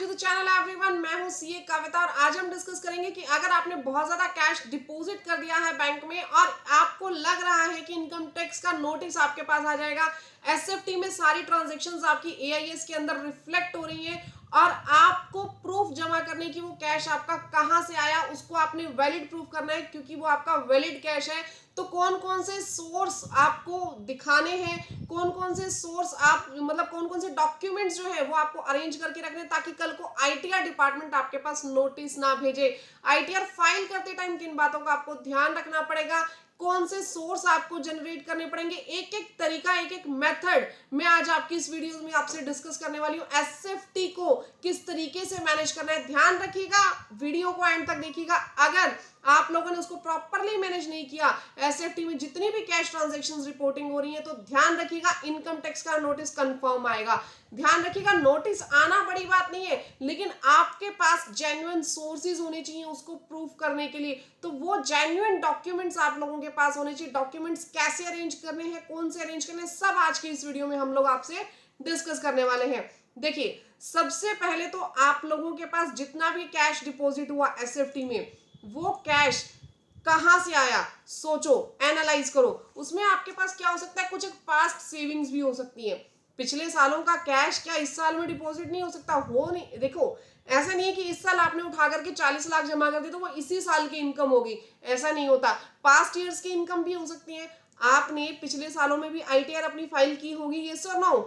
To the channel everyone. मैं हूं CA कविता और आज हम डिस्कस करेंगे कि अगर आपने बहुत ज्यादा कैश डिपॉजिट कर दिया है बैंक में और आपको लग रहा है कि इनकम टैक्स का नोटिस आपके पास आ जाएगा, एसएफटी में सारी ट्रांजैक्शंस आपकी एआईएस के अंदर रिफ्लेक्ट हो रही हैं और आपको प्रूफ जमा करने की वो कैश आपका कहां से आया उसको आपने वैलिड प्रूफ करना है, क्योंकि वो आपका वैलिड कैश है। तो कौन कौन से सोर्स आपको दिखाने हैं, कौन कौन से सोर्स आप मतलब कौन कौन से डॉक्यूमेंट्स जो है वो आपको अरेंज करके रखने, ताकि कल को आईटीआर डिपार्टमेंट आपके पास नोटिस ना भेजे। आईटीआर फाइल करते टाइम किन बातों का आपको ध्यान रखना पड़ेगा, कौन से सोर्स आपको जनरेट करने पड़ेंगे, एक एक तरीका, एक एक मेथड मैं आज आपकी इस वीडियो में आपसे डिस्कस करने वाली हूं। एसएफटी को किस तरीके से मैनेज करना है, ध्यान रखिएगा, वीडियो को एंड तक देखिएगा। अगर आप लोगों ने उसको प्रॉपरली मैनेज नहीं किया, एसएफटी में जितनी भी कैश ट्रांजैक्शंस रिपोर्टिंग हो रही है, तो ध्यान रखिएगा इनकम टैक्स का नोटिस कंफर्म आएगा। ध्यान रखिएगा, नोटिस आना बड़ी बात नहीं है, लेकिन आपके पास जेन्युइन सोर्सेज होने चाहिए उसको प्रूफ करने के लिए। तो वो जेन्युइन डॉक्यूमेंट्स आप लोगों के पास होने चाहिए। डॉक्यूमेंट्स कैसे अरेंज करने हैं, कौन से अरेंज करने हैं, सब आज की इस वीडियो में हम लोग आपसे डिस्कस करने वाले हैं। देखिए, सबसे पहले तो आप लोगों के पास जितना भी कैश डिपॉजिट हुआ एसएफटी में, वो कैश कहां से आया, सोचो, एनालाइज करो। उसमें आपके पास क्या हो सकता है, कुछ एक पास्ट सेविंग्स भी हो सकती है। पिछले सालों का कैश क्या इस साल में डिपॉजिट नहीं हो सकता? हो नहीं। देखो, ऐसा नहीं है कि इस साल आपने उठा करके 40 लाख जमा कर दी तो वो इसी साल की इनकम होगी, ऐसा नहीं होता। पास्ट ईयर्स की इनकम भी हो सकती है। आपने पिछले सालों में भी आईटीआर अपनी फाइल की होगी, यस और नो?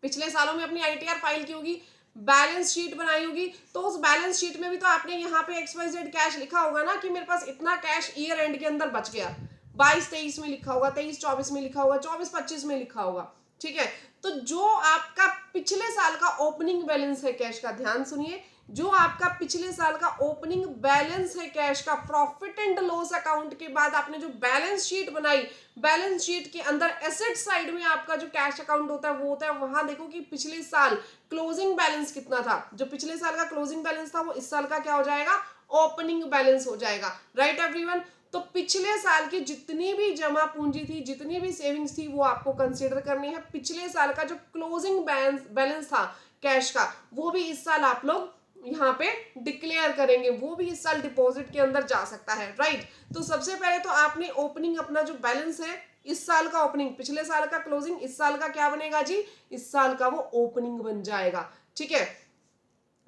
पिछले सालों में अपनी आईटीआर फाइल की होगी, बैलेंस शीट बनाई होगी, तो उस बैलेंस शीट में भी तो आपने यहाँ पे XYZ कैश लिखा होगा ना, कि मेरे पास इतना कैश ईयर एंड के अंदर बच गया। 22-23 में लिखा होगा, 23-24 में लिखा होगा, 24-25 में लिखा होगा, ठीक है। तो जो आपका पिछले साल का ओपनिंग बैलेंस है कैश का, ध्यान सुनिए, जो आपका पिछले साल का ओपनिंग बैलेंस है कैश का, प्रॉफिट एंड लॉस अकाउंट के बाद आपने जो बैलेंस शीट बनाई, बैलेंस शीट के अंदर एसेट साइड में आपका जो कैश अकाउंट होता है वो होता है। वहां देखो कि पिछले साल क्लोजिंग बैलेंस कितना था। जो पिछले साल का क्लोजिंग बैलेंस था वो इस साल का क्या हो जाएगा, ओपनिंग बैलेंस हो जाएगा। Right everyone? तो पिछले साल की जितनी भी जमा पूंजी थी, जितनी भी सेविंग्स थी, वो आपको कंसीडर करनी है। पिछले साल का जो क्लोजिंग बैलेंस था कैश का, वो भी इस साल आप लोग यहाँ पे डिक्लेयर करेंगे, वो भी इस साल डिपॉजिट के अंदर जा सकता है। राइट? तो सबसे पहले तो आपने ओपनिंग, अपना जो बैलेंस है इस साल का ओपनिंग, पिछले साल का क्लोजिंग, इस साल का क्या बनेगा जी, इस साल का वो ओपनिंग बन जाएगा। ठीक है।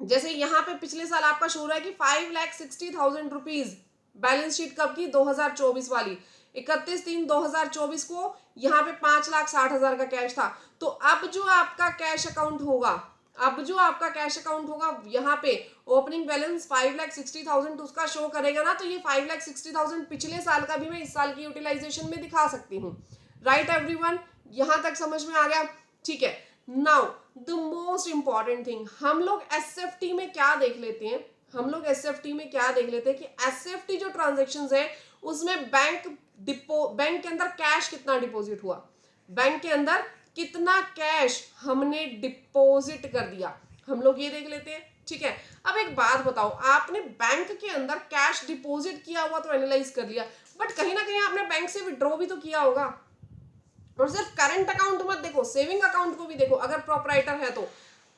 जैसे यहाँ पे पिछले साल आपका शो रहा है कि 5,60,000 रुपीज, बैलेंस शीट कब की, 2024 वाली, 31/3/2024 को यहाँ पे 5,60,000 का कैश था। तो अब जो आपका कैश अकाउंट होगा, यहाँ पे ओपनिंग बैलेंस 5,60,000 उसका शो करेगा ना, तो ये 5,60,000 पिछले साल का भी मैं इस साल की यूटिलाइजेशन में दिखा सकती हूँ। Right everyone? यहां तक समझ में आ गया? ठीक है। Now the most important thing, हम लोग एसएफटी में क्या देख लेते हैं, कि एसएफटी जो ट्रांजेक्शन्स है उसमें बैंक के अंदर कैश कितना डिपॉजिट हुआ, बैंक के अंदर कितना कैश हमने डिपॉजिट कर दिया, हम लोग ये देख लेते हैं। ठीक है। अब एक बात बताओ, आपने बैंक के अंदर कैश डिपॉजिट किया हुआ तो एनालाइज कर लिया, बट कहीं ना कहीं आपने बैंक से विड्रॉ भी तो किया होगा। और सिर्फ करंट अकाउंट मत देखो, सेविंग अकाउंट को भी देखो। अगर प्रोपराइटर है तो,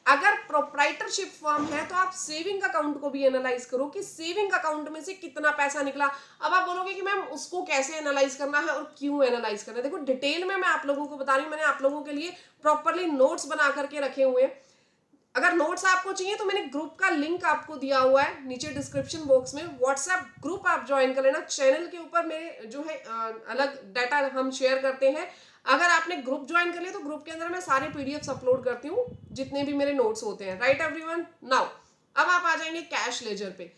अगर प्रोपराइटरशिप फर्म है तो आप सेविंग अकाउंट को भी एनालाइज करो कि सेविंग अकाउंट में से कितना पैसा निकला। अब आप बोलोगे कि मैम उसको कैसे एनालाइज करना है और क्यों एनालाइज करना है। देखो, डिटेल में मैं आप लोगों को बता रही हूँ, मैंने आप लोगों के लिए प्रॉपरली नोट्स बना करके रखे हुए हैं। अगर नोट्स आपको चाहिए तो मैंने ग्रुप का लिंक आपको दिया हुआ है नीचे डिस्क्रिप्शन बॉक्स में, व्हाट्सएप ग्रुप आप ज्वाइन कर लेना। चैनल के ऊपर मेरे जो है अलग डाटा हम शेयर करते हैं। अगर आपने ग्रुप ज्वाइन कर लिया तो ग्रुप के अंदर मैं सारे पीडीएफ अपलोड करती हूँ जितने भी मेरे नोट्स होते हैं। Right everyone? नाउ अब आप आ जाएंगे कैश लेजर पे।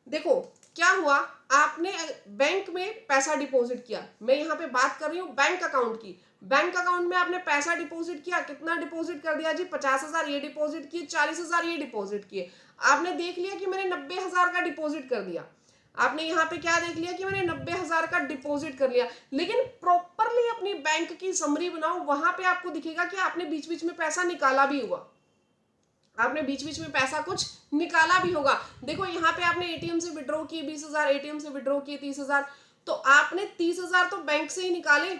देखो क्या हुआ, आपने बैंक में पैसा डिपॉजिट किया, मैं यहाँ पे बात कर रही हूँ बैंक अकाउंट की। बैंक अकाउंट में आपने पैसा डिपॉजिट किया, कितना डिपॉजिट कर दिया जी, 50,000 ये डिपॉजिट किए, 40,000 ये डिपॉजिट किए। आपने देख लिया कि मैंने 90,000 का डिपॉजिट कर दिया। आपने यहाँ पे क्या देख लिया कि मैंने 90,000 का डिपॉजिट कर लिया, लेकिन प्रॉपरली अपनी बैंक की समरी बनाओ, वहां पे आपको दिखेगा कि आपने बीच बीच में पैसा निकाला भी हुआ, आपने बीच बीच में पैसा कुछ निकाला भी होगा। देखो यहाँ पे आपने एटीएम से विड्रॉ किए 20,000, एटीएम से विड्रॉ किए 30,000, तो आपने 30,000 तो बैंक से ही निकाले,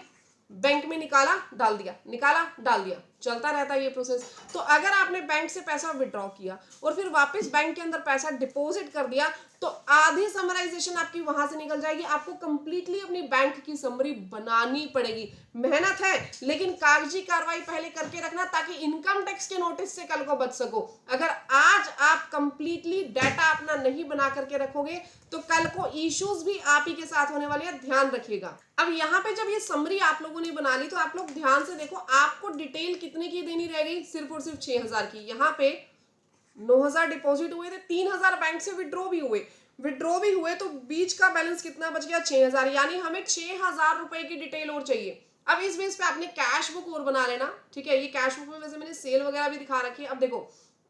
बैंक में निकाला डाल दिया, निकाला डाल दिया। चलता रहता है ये प्रोसेस। तो अगर आपने बैंक से पैसा विड्रॉ किया और फिर वापस बैंक के अंदर पैसा डिपॉजिट कर दिया, तो आधी समराइजेशन आपकी वहां से निकल जाएगी। आपको कंप्लीटली अपनी बैंक की समरी बनानी पड़ेगी। मेहनत है, लेकिन कागजी कार्रवाई पहले करके रखना, ताकि इनकम टैक्स के नोटिस से कल को बच सको। अगर आज आप कंप्लीटली डाटा अपना नहीं बना करके रखोगे, तो कल को इश्यूज भी आप ही के साथ होने वाले हैं, ध्यान रखिएगा। अब यहाँ पे जब ये समरी आप लोगों ने बना ली, तो आप लोग ध्यान से देखो, आपको डिटेल कितने की देनी रह गई, सिर्फ और सिर्फ 6,000 की। यहाँ पे 9,000 डिपॉजिट हुए थे, 3,000 बैंक से विड्रॉ भी हुए, तो बीच का बैलेंस कितना बच गया, 6,000। यानी हमें 6,000 रुपए की डिटेल और चाहिए। अब इस बेस पे आपने कैश बुक और बना लेना, ठीक है। ये कैश बुक में वैसे मैंने सेल वगैरह भी दिखा रखी है। अब देखो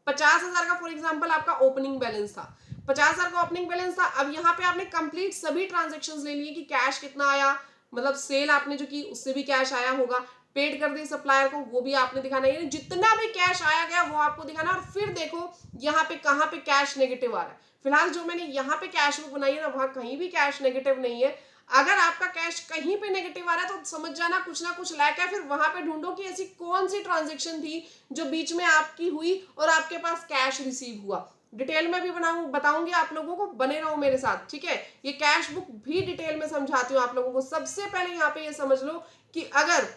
50,000 का फॉर एग्जांपल आपका ओपनिंग बैलेंस था, 50,000 का ओपनिंग बैलेंस था। अब यहाँ पे आपने कंप्लीट सभी ट्रांजेक्शन्स ले लिए कि कैश कितना आया, मतलब सेल आपने जो की उससे भी कैश आया होगा, पेड कर दी सप्लायर को, वो भी आपने दिखाना है। जितना भी कैश आया गया वो आपको दिखाना। और फिर देखो यहाँ पे कहाँ पे कैश नेगेटिव आ रहा है। फिलहाल जो मैंने यहाँ पे कैश बुक बनाई है ना, वहां कहीं भी कैश नेगेटिव नहीं है। अगर आपका कैश कहीं पे नेगेटिव आ रहा है, तो समझ जाना कुछ ना कुछ लैक है। फिर वहां पे ढूंढो कि ऐसी कौन सी ट्रांजेक्शन थी जो बीच में आपकी हुई और आपके पास कैश रिसीव हुआ। डिटेल में भी बताऊंगी आप लोगों को, बने रहो मेरे साथ, ठीक है। ये कैश बुक भी डिटेल में समझाती हूँ आप लोगों को। सबसे पहले यहाँ पे ये समझ लो कि अगर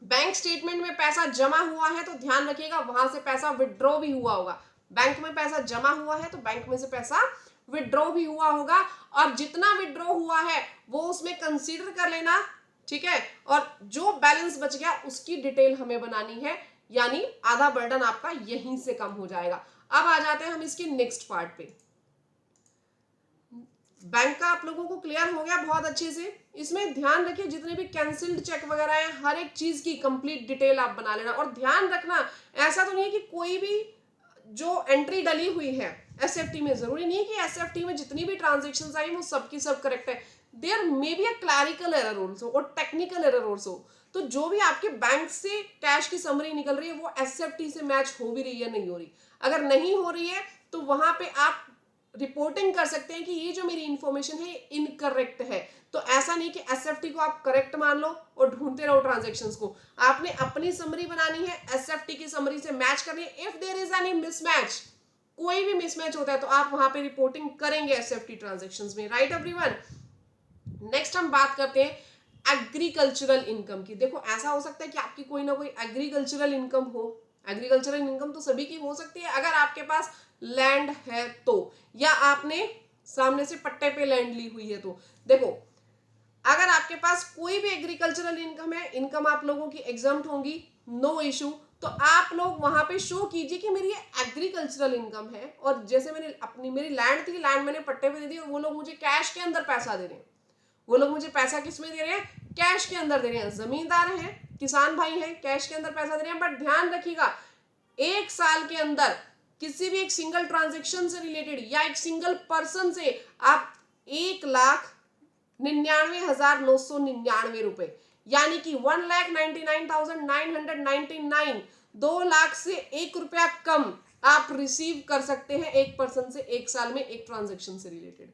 बैंक स्टेटमेंट में पैसा जमा हुआ है, तो ध्यान रखिएगा वहां से पैसा विड्रॉ भी हुआ होगा। बैंक में पैसा जमा हुआ है, तो बैंक में से पैसा विड्रॉ भी हुआ होगा, और जितना विड्रॉ हुआ है वो उसमें कंसीडर कर लेना, ठीक है। और जो बैलेंस बच गया उसकी डिटेल हमें बनानी है, यानी आधा बर्डन आपका यहीं से कम हो जाएगा। अब आ जाते हैं हम इसके नेक्स्ट पार्ट पे। बैंक का आप लोगों को क्लियर हो गया बहुत अच्छे से। इसमें ध्यान रखिए जितने भी कैंसिल्ड चेक वगैरह है, हर एक चीज की कंप्लीट डिटेल आप बना लेना। और ध्यान रखना, ऐसा तो नहीं है कि कोई भी जो एंट्री डली हुई है एसएफटी में, जरूरी नहीं है कि एसएफटी में जितनी भी ट्रांजेक्शन्स आई वो सबकी सब करेक्ट है। There may be a clerical error also और टेक्निकल एरर ऑल्सो। तो जो भी आपके बैंक से कैश की समरी निकल रही है वो एसएफटी से मैच हो भी रही है, नहीं हो रही। अगर नहीं हो रही है तो वहां पे आप रिपोर्टिंग कर सकते हैं कि ये जो मेरी इंफॉर्मेशन है इनकरेक्ट है। तो ऐसा नहीं कि एसएफटी को आप करेक्ट मान लो और ढूंढते रहो ट्रांजैक्शंस को। आपने अपनी समरी बनानी है, एसएफटी की समरी से मैच करनी है। If there is any mismatch, कोई भी मिसमैच होता है, तो आप वहां पे रिपोर्टिंग करेंगे एसएफटी ट्रांजैक्शंस में, राइट एवरीवन। नेक्स्ट हम बात करते हैं एग्रीकल्चरल इनकम की। देखो ऐसा हो सकता है कि आपकी कोई ना कोई एग्रीकल्चरल इनकम हो। एग्रीकल्चरल इनकम तो सभी की हो सकती है, अगर आपके पास लैंड है तो, या आपने सामने से पट्टे पे लैंड ली हुई है तो। देखो अगर आपके पास कोई भी एग्रीकल्चरल इनकम है, इनकम आप लोगों की एग्जम्प्ट होंगी, नो इशू। तो आप लोग वहां पे शो कीजिए कि मेरी ये एग्रीकल्चरल इनकम है, और जैसे मैंने मेरी लैंड थी, लैंड मैंने पट्टे पे दे दी, और वो लोग मुझे कैश के अंदर पैसा दे रहे हैं। वो लोग मुझे पैसा किस में दे रहे हैं, कैश के अंदर दे रहे हैं। जमींदार हैं, किसान भाई हैं, कैश के अंदर पैसा दे रहे हैं। बट ध्यान रखिएगा, एक साल के अंदर किसी भी एक सिंगल ट्रांजेक्शन से रिलेटेड या एक सिंगल पर्सन से आप 1,99,999 रुपए, यानी कि 1,99,999, 2 लाख से 1 रुपया कम आप रिसीव कर सकते हैं एक पर्सन से एक साल में, एक ट्रांजेक्शन से रिलेटेड।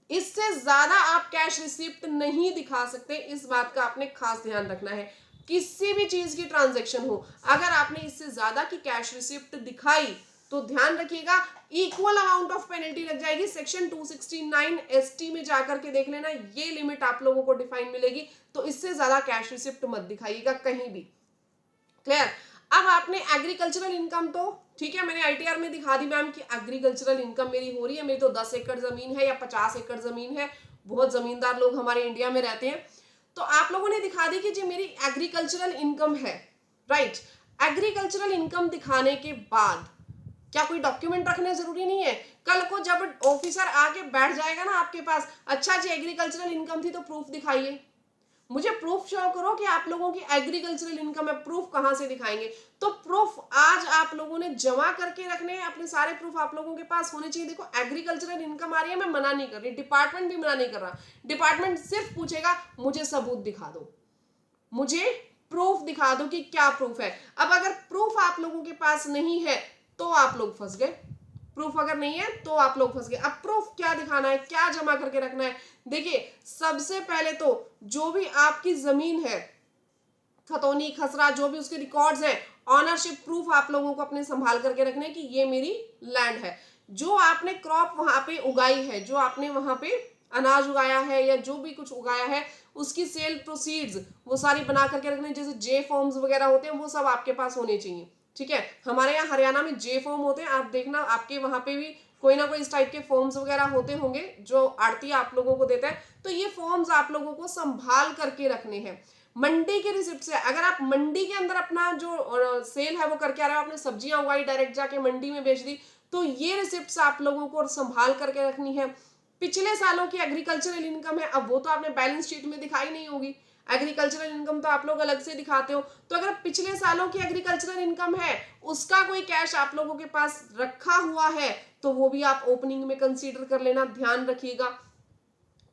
इससे ज्यादा आप कैश रिसिप्ट नहीं दिखा सकते। इस बात का आपने खास ध्यान रखना है। किसी भी चीज की ट्रांजैक्शन हो, अगर आपने इससे ज्यादा की कैश रिसिप्ट दिखाई, तो ध्यान रखिएगा इक्वल अमाउंट ऑफ पेनल्टी लग जाएगी। सेक्शन 269 एसटी में जाकर के देख लेना, ये लिमिट आप लोगों को डिफाइन मिलेगी। तो इससे ज्यादा कैश रिसिप्ट मत दिखाइएगा कहीं भी, क्लियर। अब आपने एग्रीकल्चरल इनकम, तो ठीक है, मैंने आईटीआर में दिखा दी मैम कि एग्रीकल्चरल इनकम मेरी हो रही है। मेरी तो 10 एकड़ जमीन है या 50 एकड़ जमीन है, बहुत जमींदार लोग हमारे इंडिया में रहते हैं। तो आप लोगों ने दिखा दी कि जी मेरी एग्रीकल्चरल इनकम है, राइट। एग्रीकल्चरल इनकम दिखाने के बाद क्या कोई डॉक्यूमेंट रखने जरूरी नहीं है? कल को जब ऑफिसर आके बैठ जाएगा ना आपके पास, अच्छा जी एग्रीकल्चरल इनकम थी तो प्रूफ दिखाइए, मुझे प्रूफ शो करो कि आप लोगों की एग्रीकल्चरल इनकम है। प्रूफ कहां से दिखाएंगे? तो प्रूफ आज आप लोगों ने जमा करके रखने हैं, अपने सारे प्रूफ आप लोगों के पास होने चाहिए। देखो एग्रीकल्चरल इनकम आ रही है, मैं मना नहीं कर रही, डिपार्टमेंट भी मना नहीं कर रहा। डिपार्टमेंट सिर्फ पूछेगा मुझे सबूत दिखा दो, मुझे प्रूफ दिखा दो कि क्या प्रूफ है। अब अगर प्रूफ आप लोगों के पास नहीं है तो आप लोग फंस गए। प्रूफ अगर नहीं है तो आप लोग फंस गए। अब प्रूफ क्या दिखाना है, क्या जमा करके रखना है? देखिए सबसे पहले तो जो भी आपकी जमीन है, खतौनी, खसरा, जो भी उसके रिकॉर्ड्स हैं, ऑनरशिप प्रूफ आप लोगों को अपने संभाल करके रखने कि ये मेरी लैंड है। जो आपने क्रॉप वहां पे उगाई है, जो आपने वहां पे अनाज उगाया है या जो भी कुछ उगाया है, उसकी सेल प्रोसीड्स वो सारी बना करके रखने, जैसे जे फॉर्म्स वगैरह होते हैं वो सब आपके पास होने चाहिए। ठीक है, हमारे यहाँ हरियाणा में जे फॉर्म होते हैं, आप देखना आपके वहां पे भी कोई ना कोई इस टाइप के फॉर्म्स वगैरह होते होंगे जो आड़ती आप लोगों को देता है। तो ये फॉर्म्स आप लोगों को संभाल करके रखने हैं। मंडी के रिसिप्ट से, अगर आप मंडी के अंदर अपना जो सेल है वो करके आ रहे हो, आपने सब्जियां उगाई डायरेक्ट जाके मंडी में बेच दी, तो ये रिसिप्ट आप लोगों को संभाल करके रखनी है। पिछले सालों की एग्रीकल्चरल इनकम है, अब वो तो आपने बैलेंस शीट में दिखाई नहीं होगी, एग्रीकल्चरल इनकम तो आप लोग अलग से दिखाते हो। तो अगर पिछले सालों की एग्रीकल्चरल इनकम है, उसका कोई कैश आप लोगों के पास रखा हुआ है, तो वो भी आप ओपनिंग में कंसीडर कर लेना, ध्यान रखिएगा।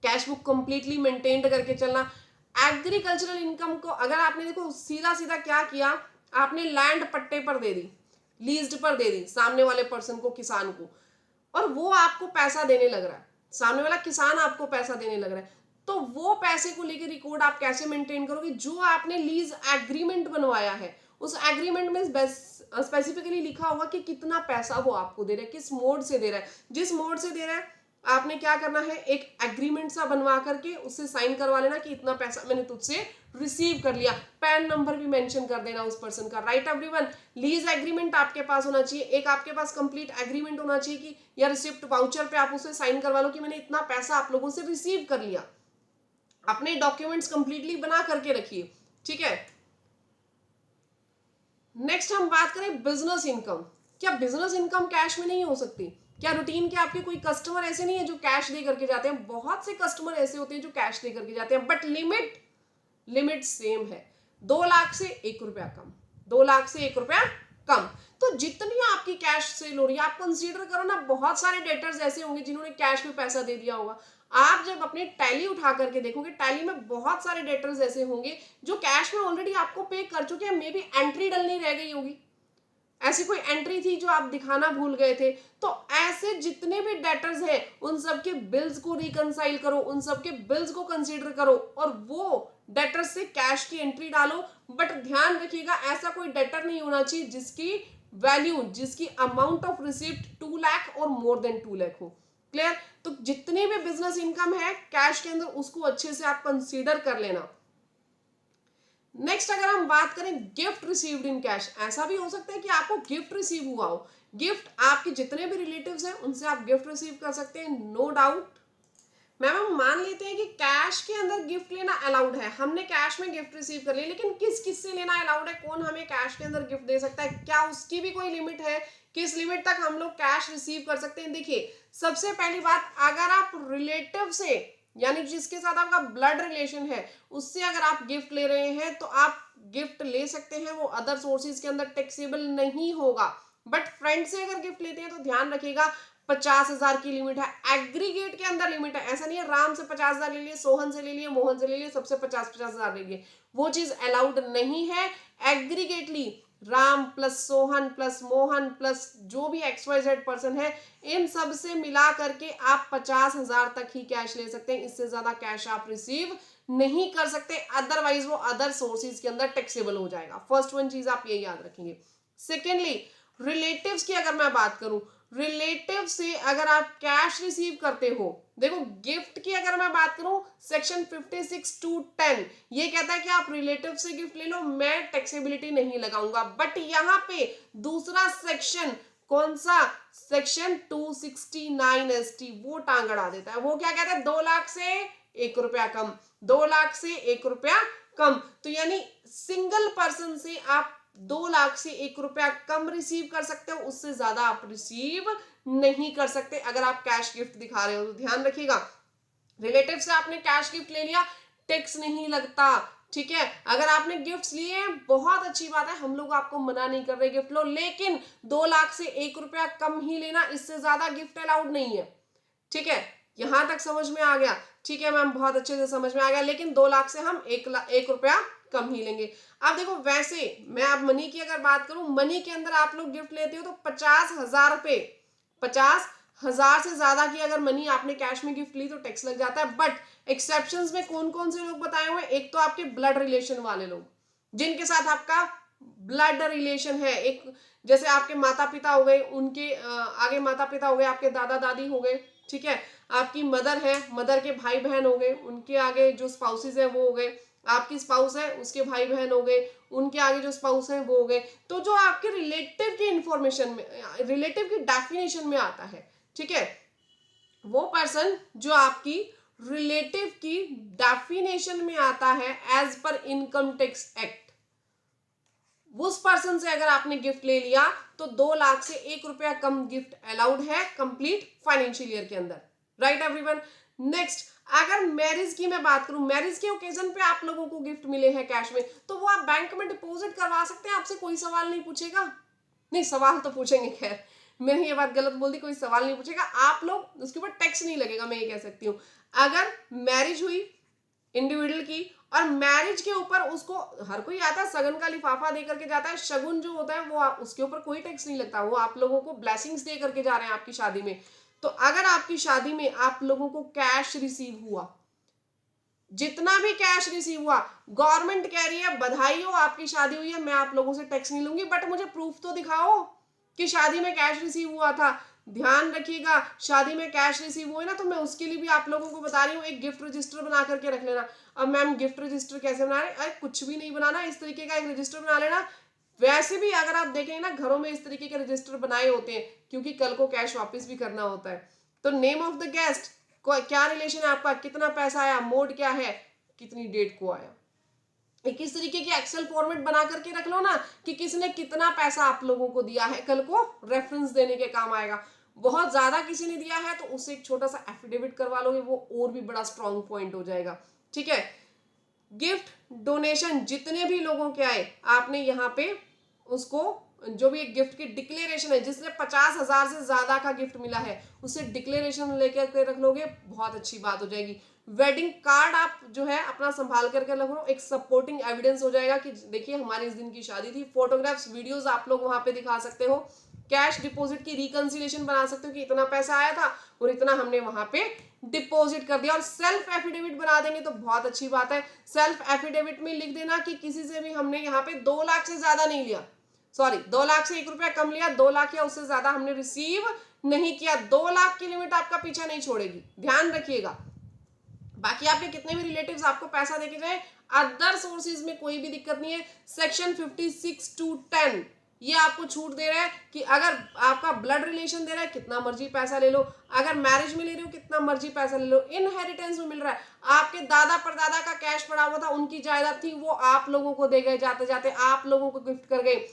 कैश बुक कंप्लीटली मेंटेन करके चलना। एग्रीकल्चरल इनकम को अगर आपने देखो सीधा सीधा क्या किया, आपने लैंड पट्टे पर दे दी, लीज्ड पर दे दी सामने वाले पर्सन को, किसान को, और वो आपको पैसा देने लग रहा है, सामने वाला किसान आपको पैसा देने लग रहा है, तो वो पैसे को लेकर रिकॉर्ड आप कैसे मेंटेन करोगे? जो आपने लीज एग्रीमेंट बनवाया है, उस एग्रीमेंट में स्पेसिफिकली लिखा होगा कि कितना पैसा वो आपको दे रहा है, किस मोड से दे रहा है। जिस मोड से दे रहा है आपने क्या करना है, एक एग्रीमेंट सा बनवा करके उससे साइन करवा लेना कि इतना पैसा मैंने तुझसे रिसीव कर लिया। पैन नंबर भी मेंशन कर देना उस पर्सन का। राइट एवरीवन, लीज एग्रीमेंट आपके पास होना चाहिए, एक आपके पास कंप्लीट एग्रीमेंट होना चाहिए कि या रिसिप्ट वाउचर पे आप उसे साइन करवा लो कि मैंने इतना पैसा आप लोगों से रिसीव कर लिया। अपने डॉक्यूमेंट्स कंप्लीटली बना करके रखिए। ठीक है, नेक्स्ट हम बात करें बिजनेस इनकम। क्या बिजनेस इनकम कैश में नहीं हो सकती? क्या रूटीन के आपके कोई कस्टमर ऐसे नहीं है जो कैश दे करके जाते हैं? बहुत से कस्टमर ऐसे होते हैं जो कैश दे करके जाते हैं, बट लिमिट सेम है, 2 लाख से 1 रुपया कम, 2 लाख से 1 रुपया कम। तो जितनी आपकी कैश सेल हो रही है, आप कंसीडर करो ना, बहुत सारे डेटर्स ऐसे होंगे जिन्होंने कैश में पैसा दे दिया होगा। आप जब अपने टैली उठा करके देखोगे, टैली में बहुत सारे डेटर्स ऐसे होंगे जो कैश में ऑलरेडी आपको पे कर चुके हैं, मे बी एंट्री डलनी रह गई होगी, ऐसी कोई एंट्री थी जो आप दिखाना भूल गए थे। तो ऐसे जितने भी डेटर्स हैं उन सब के बिल्स को रिकंसाइल करो, उन सब के बिल्स को कंसीडर करो और वो डेटर्स से कैश की एंट्री डालो। बट ध्यान रखिएगा, ऐसा कोई डेटर नहीं होना चाहिए जिसकी वैल्यू, जिसकी अमाउंट ऑफ रिसिप्ट 2 लाख और मोर देन 2 लाख हो। क्लियर? तो जितनी भी बिजनेस इनकम है कैश के अंदर, उसको अच्छे से आप कंसीडर कर लेना। नेक्स्ट अगर हम बात करें गिफ्ट रिसीव्ड इन कैश, ऐसा भी हो सकता है कि आपको गिफ्ट रिसीव हुआ हो। गिफ्ट आपके जितने भी रिलेटिव्स हैं उनसे आप गिफ्ट रिसीव कर सकते हैं, नो डाउट। मैम हम मान लेते हैं कि कैश के अंदर गिफ्ट लेना अलाउड है, हमने कैश में गिफ्ट रिसीव कर लिया, लेकिन किस किस से लेना अलाउड है, कौन हमें कैश के अंदर गिफ्ट दे सकता है, क्या उसकी भी कोई लिमिट है, किस लिमिट तक हम लोग कैश रिसीव कर सकते हैं? देखिए, सबसे पहली बात, अगर आप रिलेटिव से, यानी जिसके साथ आपका ब्लड रिलेशन है, उससे अगर आप गिफ्ट ले रहे हैं तो आप गिफ्ट ले सकते हैं, वो अदर सोर्सेज के अंदर टैक्सेबल नहीं होगा। बट फ्रेंड से अगर गिफ्ट लेते हैं तो ध्यान रखिएगा 50,000 की लिमिट है, एग्रीगेट के अंदर लिमिट है। ऐसा नहीं है राम से 50,000 ले लिए, सोहन से ले लिए, मोहन से ले लिए, सबसे 50,000 ले लिए, वो चीज अलाउड नहीं है। Aggregately Ram plus Sohan plus Mohan plus जो भी XYZ पर्सन है, इन सब से मिला करके आप 50,000 तक ही कैश ले सकते हैं, इससे ज्यादा कैश आप रिसीव नहीं कर सकते, अदरवाइज वो अदर सोर्सेज के अंदर टैक्सेबल हो जाएगा। फर्स्ट वन चीज आप ये याद रखेंगे। सेकेंडली, रिलेटिव्स की अगर मैं बात करूं, रिलेटिव से अगर आप कैश रिसीव करते हो, देखो गिफ्ट की अगर मैं बात करूं, सेक्शन 56(2)(10) ये कहता है कि आप रिलेटिव से गिफ्ट ले लो, मैं टैक्सेबिलिटी नहीं लगाऊंगा। बट यहाँ पे दूसरा सेक्शन, कौन सा सेक्शन 269ST, वो टांग अड़ा देता है। वो क्या कहता है, 2 लाख से 1 रुपया कम, 2 लाख से 1 रुपया कम। तो यानी सिंगल पर्सन से आप 2 लाख से 1 रुपया कम रिसीव कर सकते हो, उससे ज्यादा आप रिसीव नहीं कर सकते अगर आप कैश गिफ्ट दिखा रहे हो। तो ध्यान रखिएगा, रिलेटिव से आपने कैश गिफ्ट ले लिया, टैक्स नहीं लगता। ठीक है, अगर आपने गिफ्ट्स लिए हैं बहुत अच्छी बात है, हम लोग आपको मना नहीं कर रहे गिफ्ट लो, लेकिन 2 लाख से 1 रुपया कम ही लेना, इससे ज्यादा गिफ्ट अलाउड नहीं है। ठीक है, यहां तक समझ में आ गया? ठीक है मैम, बहुत अच्छे से समझ में आ गया, लेकिन 2 लाख से हम 1 रुपया कम ही लेंगे। अब देखो, वैसे मैं अब मनी की अगर बात करूं, मनी के अंदर आप लोग गिफ्ट लेते हो तो 50,000 रुपए, 50,000 से ज्यादा की अगर मनी आपने कैश में गिफ्ट ली तो टैक्स लग जाता है। बट एक्सेप्शंस में कौन कौन से लोग बताए हुए हैं, एक तो आपके ब्लड रिलेशन वाले लोग, जिनके साथ आपका ब्लड रिलेशन है, एक जैसे आपके माता पिता हो गए, उनके आगे माता पिता हो गए, आपके दादा दादी हो गए, ठीक है, आपकी मदर है, मदर के भाई बहन हो गए, उनके आगे जो स्पाउसेस है वो हो गए, आपकी स्पाउस है उसके भाई बहन हो गए, उनके आगे जो स्पाउस है वो हो गए। तो जो आपके रिलेटिव की इंफॉर्मेशन में, रिलेटिव की डेफिनेशन में आता है, ठीक है, वो पर्सन जो आपकी रिलेटिव की डेफिनेशन में आता है as per income tax act, उस पर्सन से अगर आपने गिफ्ट ले लिया तो 2 लाख से 1 रुपया कम गिफ्ट अलाउड है कंप्लीट फाइनेंशियल ईयर के अंदर। Right everyone. नेक्स्ट, अगर मैरिज की मैं बात करूं, मैरिज के ओकेजन पे आप लोगों को गिफ्ट मिले हैं कैश में, तो वो आप बैंक में डिपॉजिट करवा सकते हैं, आपसे कोई सवाल नहीं पूछेगा। नहीं, सवाल तो पूछेंगे, खैर मैंने ये बात गलत बोल दी, कोई सवाल नहीं पूछेगा, आप लोग उसके ऊपर टैक्स नहीं लगेगा, मैं ये कह सकती हूँ। अगर मैरिज हुई इंडिविजुअल की और मैरिज के ऊपर उसको, हर कोई आता है सगन का लिफाफा दे करके जाता है, शगुन जो होता है वो उसके ऊपर कोई टैक्स नहीं लगता, वो आप लोगों को ब्लेसिंग्स दे करके जा रहे हैं आपकी शादी में। तो अगर आपकी शादी में आप लोगों को कैश रिसीव हुआ, जितना भी कैश रिसीव हुआ, गवर्नमेंट कह रही है बधाई हो आपकी शादी हुई है, मैं आप लोगों से टैक्स नहीं लूंगी, बट मुझे प्रूफ तो दिखाओ कि शादी में कैश रिसीव हुआ था। ध्यान रखिएगा, शादी में कैश रिसीव हुए ना, तो मैं उसके लिए भी आप लोगों को बता रही हूँ, एक गिफ्ट रजिस्टर बना करके रख लेना। अब मैम गिफ्ट रजिस्टर कैसे बना रहे? अरे कुछ भी नहीं बनाना, इस तरीके का एक रजिस्टर बना लेना। वैसे भी अगर आप देखें ना, घरों में इस तरीके के रजिस्टर बनाए होते हैं, क्योंकि कल को कैश वापस भी करना होता है। तो नेम ऑफ द गेस्ट, क्या रिलेशन है आपका, कितना पैसा आया, मोड क्या है, कितनी डेट को आया, एक इस तरीके की एक्सेल फॉर्मेट बना करके रख लो ना कि किसने कितना पैसा आप लोगों को दिया है, कल को रेफरेंस देने के काम आएगा। बहुत ज्यादा किसी ने दिया है तो उससे एक छोटा सा एफिडेविट करवा लोगे, वो और भी बड़ा स्ट्रॉन्ग पॉइंट हो जाएगा। ठीक है, गिफ्ट डोनेशन जितने भी लोगों के आए, आपने यहाँ पे उसको, जो भी एक गिफ्ट की डिक्लेरेशन है, जिसने 50,000 से ज्यादा का गिफ्ट मिला है, उससे डिक्लेरेशन लेकर के रख लोगे, बहुत अच्छी बात हो जाएगी। वेडिंग कार्ड आप जो है अपना संभाल करके रख लो, एक सपोर्टिंग एविडेंस हो जाएगा कि देखिए हमारी इस दिन की शादी थी। फोटोग्राफ्स, वीडियोस आप लोग वहां पे दिखा सकते हो। कैश डिपॉजिट की रिकंसिलेशन बना सकते हो कि इतना पैसा आया था और इतना हमने वहां पे डिपॉजिट कर दिया। और सेल्फ एफिडेविट बना देंगे तो बहुत अच्छी बात है। सेल्फ एफिडेविट में लिख देना कि किसी से भी हमने यहाँ पे 2 लाख से ज्यादा नहीं लिया, सॉरी 2 लाख से 1 रुपया कम लिया, 2 लाख या उससे ज्यादा हमने रिसीव नहीं किया। 2 लाख की लिमिट आपका पीछा नहीं छोड़ेगी, ध्यान रखिएगा। बाकी आपके कितने भी रिलेटिव्स आपको पैसा देके जाए, अदर सोर्सेज में कोई भी दिक्कत नहीं है। सेक्शन 56(2)(10) ये आपको छूट दे रहा है कि अगर आपका ब्लड रिलेशन दे रहा है कितना मर्जी पैसा ले लो, अगर मैरिज में ले रहे हो कितना मर्जी पैसा ले लो, इनहेरिटेंस में मिल रहा है, आपके दादा परदादा का कैश पड़ा हुआ था, उनकी जायदाद थी, वो आप लोगों को दे गए, जाते जाते आप लोगों को गिफ्ट कर गए।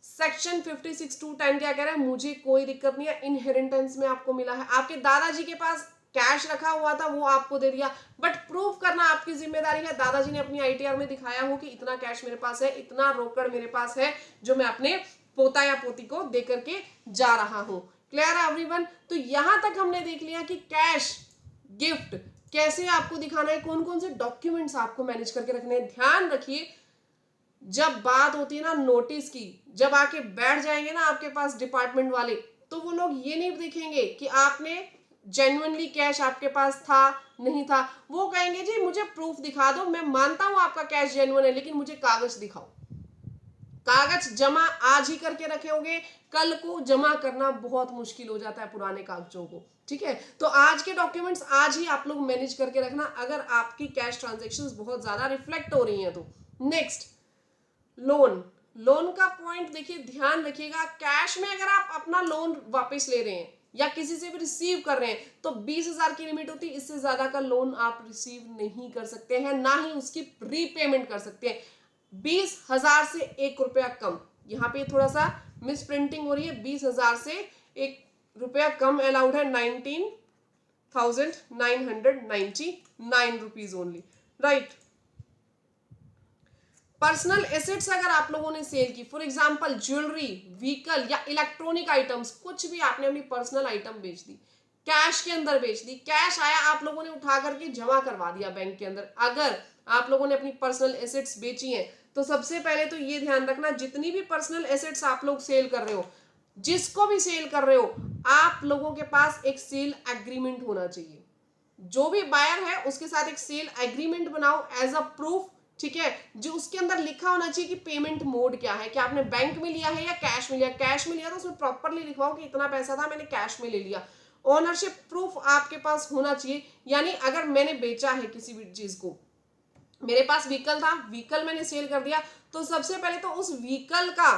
सेक्शन 56(2)(10) क्या कह रहा है, मुझे कोई दिक्कत नहीं है, इनहेरिटेंस में आपको मिला है, आपके दादाजी के पास कैश रखा हुआ था वो आपको दे दिया, बट प्रूफ करना आपकी जिम्मेदारी है। दादाजी ने अपनी आईटीआर में दिखाया हो कि इतना कैश मेरे पास है, इतना रोकड़ मेरे पास है, जो मैं अपने पोता या पोती को दे करके जा रहा हूं। क्लियर है एवरीवन? तो यहां तक हमने देख लिया कि कैश गिफ्ट कैसे आपको दिखाना है, कौन कौन से डॉक्यूमेंट्स आपको मैनेज करके रखने हैं। ध्यान रखिए, जब बात होती है ना नोटिस की, जब आके बैठ जाएंगे ना आपके पास डिपार्टमेंट वाले, तो वो लोग ये नहीं देखेंगे कि आपने जेन्युइनली कैश आपके पास था नहीं था, वो कहेंगे जी मुझे प्रूफ दिखा दो, मैं मानता हूं आपका कैश जेन्युइन है, लेकिन मुझे कागज दिखाओ। कागज जमा आज ही करके रखे होंगे, कल को जमा करना बहुत मुश्किल हो जाता है पुराने कागजों को। ठीक है, तो आज के डॉक्यूमेंट्स आज ही आप लोग मैनेज करके रखना, अगर आपकी कैश ट्रांजेक्शंस बहुत ज्यादा रिफ्लेक्ट हो रही हैं तो। Next, loan. लोन का पॉइंट देखिए, ध्यान रखिएगा, कैश में अगर आप अपना लोन वापस ले रहे हैं या किसी से भी रिसीव कर रहे हैं तो 20,000 की लिमिट होती है, इससे ज्यादा का लोन आप रिसीव नहीं कर सकते हैं, ना ही उसकी रीपेमेंट कर सकते हैं। 20,000 से 1 रुपया कम, यहाँ पे थोड़ा सा मिस प्रिंटिंग हो रही है, 20,000 से 1 रुपया कम अलाउड है, 19,999 rupees only. Right, personal assets अगर आप लोगों ने सेल की, फॉर एग्जांपल ज्वेलरी, व्हीकल या इलेक्ट्रॉनिक आइटम्स, कुछ भी आपने अपनी पर्सनल आइटम बेच दी, कैश के अंदर बेच दी, कैश आया आप लोगों ने उठा करके जमा करवा दिया बैंक के अंदर, अगर आप लोगों ने अपनी पर्सनल एसेट्स बेची हैं, तो सबसे पहले तो ये ध्यान रखना, जितनी भी पर्सनल एसेट्स आप लोग सेल कर रहे हो, जिसको भी सेल कर रहे हो, आप लोगों के पास एक सेल एग्रीमेंट होना चाहिए। जो भी बायर है उसके साथ एक सेल एग्रीमेंट बनाओ एज अ प्रूफ ठीक है, जो उसके अंदर लिखा होना चाहिए कि पेमेंट मोड क्या है, कि आपने बैंक में लिया है या कैश में लिया। कैश में लिया तो उसमें प्रॉपरली लिखा हो कि इतना पैसा था, मैंने कैश में ले लिया। ओनरशिप प्रूफ आपके पास होना चाहिए, यानी अगर मैंने बेचा है किसी भी चीज को, मेरे पास व्हीकल था, व्हीकल मैंने सेल कर दिया, तो सबसे पहले तो उस व्हीकल का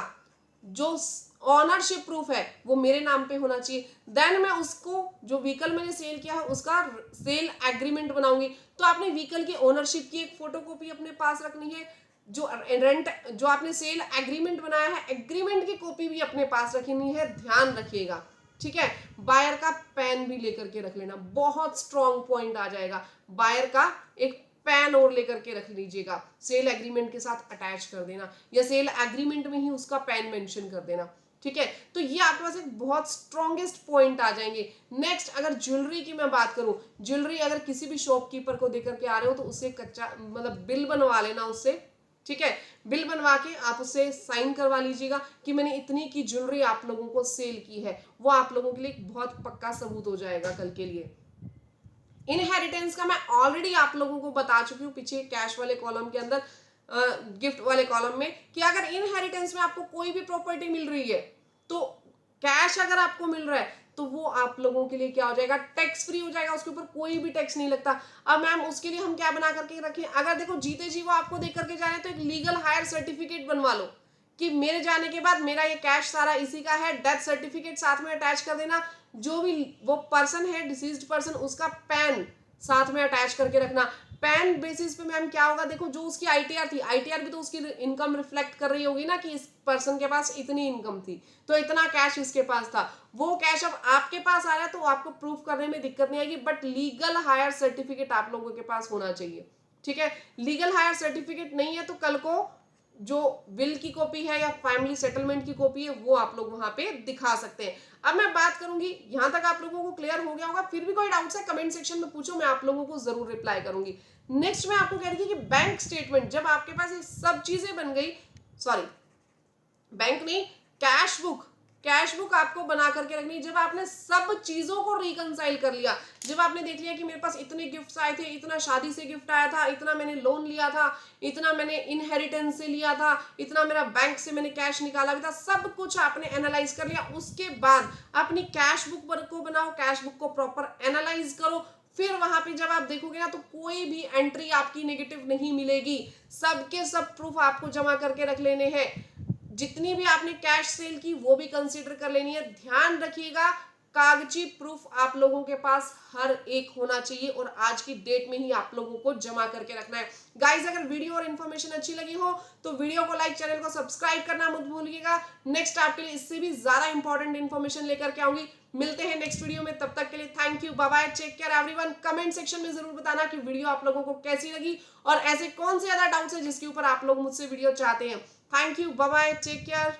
जो ऑनरशिप प्रूफ है वो मेरे नाम पे होना चाहिए। देन मैं उसको, जो व्हीकल मैंने सेल किया है उसका सेल एग्रीमेंट बनाऊंगी। तो आपने व्हीकल की ओनरशिप की एक फोटोकॉपी अपने पास रखनी है, जो रेंट, जो आपने सेल एग्रीमेंट बनाया है, एग्रीमेंट की कॉपी भी अपने पास रखनी है, ध्यान रखिएगा। ठीक है, बायर का पेन भी लेकर के रख लेना, बहुत स्ट्रॉन्ग पॉइंट आ जाएगा। बायर का एक पेन और लेकर के रख लीजिएगा, सेल एग्रीमेंट के साथ अटैच कर देना, या सेल एग्रीमेंट में ही उसका पेन मेंशन कर देना। ठीक है, तो ये आपके पास एक बहुत स्ट्रॉन्गेस्ट पॉइंट आ जाएंगे। नेक्स्ट, अगर ज्वेलरी की मैं बात करूं, ज्वेलरी अगर किसी भी शॉपकीपर को देकर के आ रहे हो तो उससे कच्चा मतलब बिल बनवा लेना उससे। ठीक है, बिल बनवा के आप उससे साइन करवा लीजिएगा कि मैंने इतनी की ज्वेलरी आप लोगों को सेल की है। वो आप लोगों के लिए एक बहुत पक्का सबूत हो जाएगा कल के लिए। इनहेरिटेंस का मैं ऑलरेडी आप लोगों को बता चुकी हूँ पीछे कैश वाले कॉलम के अंदर, गिफ्ट वाले कॉलम में, कि अगर इनहेरिटेंस में आपको कोई भी प्रॉपर्टी मिल रही है तो कैश अगर आपको मिल रहा है तो वो आप लोगों के लिए क्या हो जाएगा, टैक्स फ्री हो जाएगा, उसके ऊपर कोई भी टैक्स नहीं लगता। अब मैम उसके लिए हम क्या बना करके रखें, अगर देखो जीते जी वो आपको दे करके जा रहे हैं तो एक लीगल हायर सर्टिफिकेट बनवा लो कि मेरे जाने के बाद मेरा ये कैश सारा इसी का है, डेथ सर्टिफिकेट साथ में अटैच कर देना, जो भी वो पर्सन है डिसीज्ड पर्सन उसका पैन साथ में अटैच करके रखना। पैन बेसिस पे मैम क्या होगा, देखो जो उसकी आईटीआर थी, आईटीआर भी तो उसकी इनकम रिफ्लेक्ट कर रही होगी ना कि इस पर्सन के पास इतनी इनकम थी तो इतना कैश इसके पास था। वो कैश अब आपके पास आ रहा है तो आपको प्रूफ करने में दिक्कत नहीं आएगी, बट लीगल हायर सर्टिफिकेट आप लोगों के पास होना चाहिए। ठीक है, लीगल हायर सर्टिफिकेट नहीं है तो कल को जो विल की कॉपी है या फैमिली सेटलमेंट की कॉपी है वो आप लोग वहां पे दिखा सकते हैं। अब मैं बात करूंगी, यहां तक आप लोगों को क्लियर हो गया होगा, फिर भी कोई डाउट्स है कमेंट सेक्शन में पूछो, मैं आप लोगों को जरूर रिप्लाई करूंगी। नेक्स्ट मैं आपको कह रही थी कि बैंक स्टेटमेंट, जब आपके पास ये सब चीजें बन गई, सॉरी बैंक नहीं, कैश बुक, कैश बुक आपको बना करके रखनी। जब आपने सब चीजों को रिकंसाइल कर लिया, जब आपने देख लिया कि मेरे पास इतने गिफ्ट्स आए थे, इतना शादी से गिफ्ट आया था, इतना मैंने लोन लिया था, इतना मैंने इनहेरिटेंस से लिया था, इतना मेरा बैंक से मैंने कैश निकाला भी था, सब कुछ आपने एनालाइज कर लिया, उसके बाद अपनी कैश बुक को बनाओ, कैश बुक को प्रॉपर एनालाइज करो। फिर वहां पे जब आप देखोगे ना तो कोई भी एंट्री आपकी नेगेटिव नहीं मिलेगी, सबके सब प्रूफ आपको जमा करके रख लेने हैं। जितनी भी आपने कैश सेल की वो भी कंसीडर कर लेनी है। ध्यान रखिएगा, कागजी प्रूफ आप लोगों के पास हर एक होना चाहिए और आज की डेट में ही आप लोगों को जमा करके रखना है। गाइस, अगर वीडियो और इन्फॉर्मेशन अच्छी लगी हो तो वीडियो को लाइक, चैनल को सब्सक्राइब करना मत भूलिएगा। नेक्स्ट आपके लिए इससे भी ज्यादा इंपॉर्टेंट इन्फॉर्मेशन लेकर के आऊंगी। मिलते हैं नेक्स्ट वीडियो में, तब तक के लिए thank you, bye bye, take care everyone. Comment section में जरूर बताना कि वीडियो आप लोगों को कैसी लगी और ऐसे कौन से ज्यादा डाउट्स है जिसके ऊपर आप लोग मुझसे वीडियो चाहते हैं। Thank you, bye bye, take care.